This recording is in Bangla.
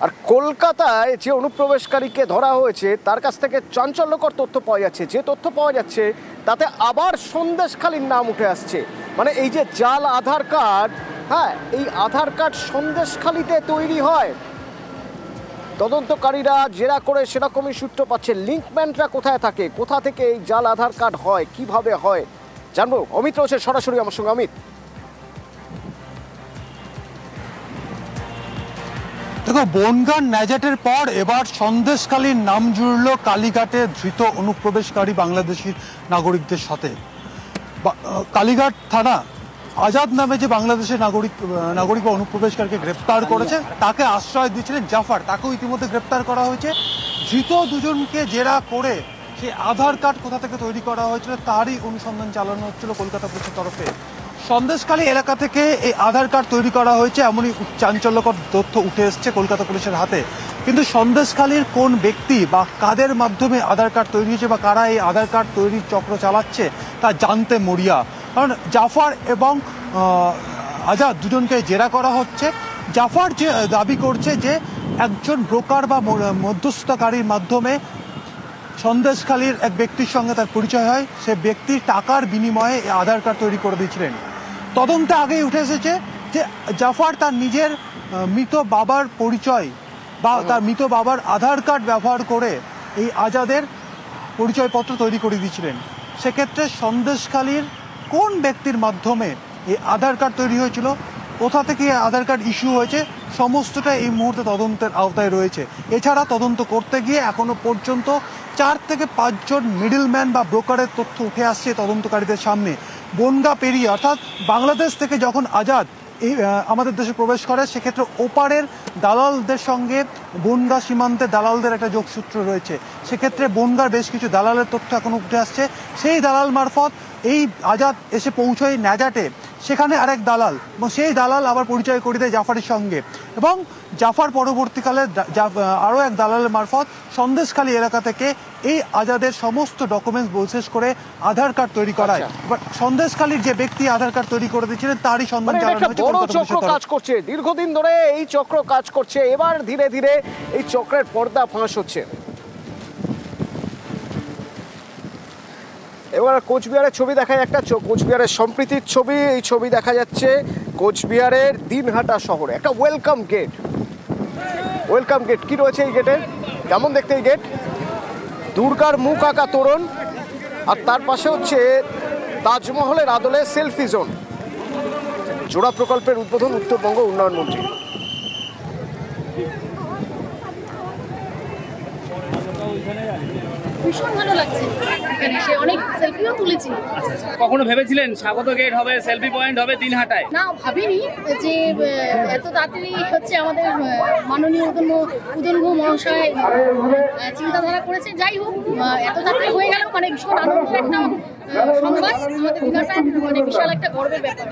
আর কলকাতায় যে অনুপ্রবেশকারীকে ধরা হয়েছে তার কাছ থেকে চাঞ্চল্যকর তথ্য পাওয়া যাচ্ছে। যে তথ্য পাওয়া যাচ্ছে তাতে আবার সন্দেশখালীর নাম উঠে আসছে। মানে এই যে জাল আধার কার্ড, হ্যাঁ, এই আধার কার্ড সন্দেশখালীতে তৈরি হয়। তদন্তকারীরা জেরা করে সেরকমই সূত্র পাচ্ছে। লিঙ্কম্যানরা কোথায় থাকে, কোথা থেকে এই জাল আধার কার্ড হয়, কিভাবে হয় জানবো। অমিত রয়েছে সরাসরি আমার সঙ্গে। অমিত, দেখো, বনগাঁ ন্যাজাটের পর এবার সন্দেশখালীর নাম জুড়ল কালীঘাটে ধৃত অনুপ্রবেশকারী বাংলাদেশি নাগরিকদের সাথে। কালীঘাট থানা আজাদ নামে যে বাংলাদেশের নাগরিক বা অনুপ্রবেশকারীকে গ্রেপ্তার করেছে তাকে আশ্রয় দিয়েছিলেন জাফর, তাকেও ইতিমধ্যে গ্রেপ্তার করা হয়েছে। ধৃত দুজনকে জেরা করে সে আধার কার্ড কোথা থেকে তৈরি করা হয়েছিল তারই অনুসন্ধান চালানো হচ্ছিল কলকাতা পুলিশের তরফে। সন্দেশখালী এলাকা থেকে এই আধার কার্ড তৈরি করা হয়েছে এমনই চাঞ্চল্যকর তথ্য উঠে এসছে কলকাতা পুলিশের হাতে। কিন্তু সন্দেশখালীর কোন ব্যক্তি বা কাদের মাধ্যমে আধার কার্ড তৈরি হয়েছে বা কারা এই আধার কার্ড তৈরির চক্র চালাচ্ছে তা জানতে মরিয়া। কারণ জাফর এবং আজাদ দুজনকে জেরা করা হচ্ছে। জাফর যে দাবি করছে যে একজন ব্রোকার বা মধ্যস্থতাকারীর মাধ্যমে সন্দেশখালীর এক ব্যক্তির সঙ্গে তার পরিচয় হয়, সে ব্যক্তি টাকার বিনিময়ে আধার কার্ড তৈরি করে দিয়েছিলেন। তদন্তে আগেই উঠে এসেছে যে জাফর তার নিজের মৃত বাবার পরিচয় বা তার মৃত বাবার আধার কার্ড ব্যবহার করে এই আজাদের পরিচয়পত্র তৈরি করে দিয়েছিলেন। সেক্ষেত্রে সন্দেশখালীর কোন ব্যক্তির মাধ্যমে এই আধার কার্ড তৈরি হয়েছিল, কোথা থেকে আধার কার্ড ইস্যু হয়েছে, সমস্তটা এই মুহূর্তে তদন্তের আওতায় রয়েছে। এছাড়া তদন্ত করতে গিয়ে এখনো পর্যন্ত 4 থেকে 5 জন মিডলম্যান বা ব্রোকারের তথ্য উঠে আসছে তদন্তকারীদের সামনে। বনগাঁ পেরিয়ে অর্থাৎ বাংলাদেশ থেকে যখন আজাদ এই আমাদের দেশে প্রবেশ করে, সেক্ষেত্রে ওপারের দালালদের সঙ্গে বনগাঁ সীমান্তে দালালদের একটা যোগসূত্র রয়েছে। সেক্ষেত্রে বনগাঁর বেশ কিছু দালালের তথ্য এখনো উঠে আসছে। সেই দালাল মারফত এই আজাদ এসে পৌঁছয় ন্যাজাটে, সেখানে আরেক দালাল, এবং সেই দালাল আবার পরিচয় করিয়ে দেয় জাফরের সঙ্গে, এবং জাফর পরবর্তীকালে আরও এক দালালের মারফত সন্দেশখালী এলাকা থেকে এই আজাদের সমস্ত ডকুমেন্টস বিশেষ করে আধার কার্ড তৈরি করায়। সন্দেশখালীর যে ব্যক্তি আধার কার্ড তৈরি করে দিয়েছিলেন তারই সন্ধান চালানো হয়েছে। বড় চক্র কাজ করছে, দীর্ঘদিন ধরে এই চক্র কাজ করছে। এবার ধীরে ধীরে এই চক্রের পর্দা ফাঁস হচ্ছে। এবার কোচবিহারের ছবি দেখা যায়, একটা কোচবিহারের সম্প্রীতির ছবি। এই ছবি দেখা যাচ্ছে কোচবিহারের দিনহাটা শহরে একটা ওয়েলকাম গেট। ওয়েলকাম গেট কি রয়েছে এই গেটে, কেমন দেখতে এই গেট? দুর্গার মুখ আঁকা তোরণ, আর তার পাশে হচ্ছে তাজমহলের আদলে সেলফি জোন। জোড়া প্রকল্পের উদ্বোধন উত্তরবঙ্গ উন্নয়ন মন্ত্রী। ভীষণ ভালো লাগছে, এখানে এসে অনেক সেলফিও তুলেছি। কখনো ভেবেছিলেন স্বাগত গেট হবে, সেলফি পয়েন্ট হবে দিনহাটায়? না, ভাবিনি যে এত তাড়াতাড়ি হচ্ছে আমাদের মাননীয় উদনগু মহাশয় চিন্তাধারা করেছে। যাই হোক, এত তাড়াতাড়ি হয়ে গেল, মানে ভীষণ আনন্দের একটা সংবাদ। আমাদের দিনহাটায় মানে বিশাল একটা গর্বের ব্যাপার।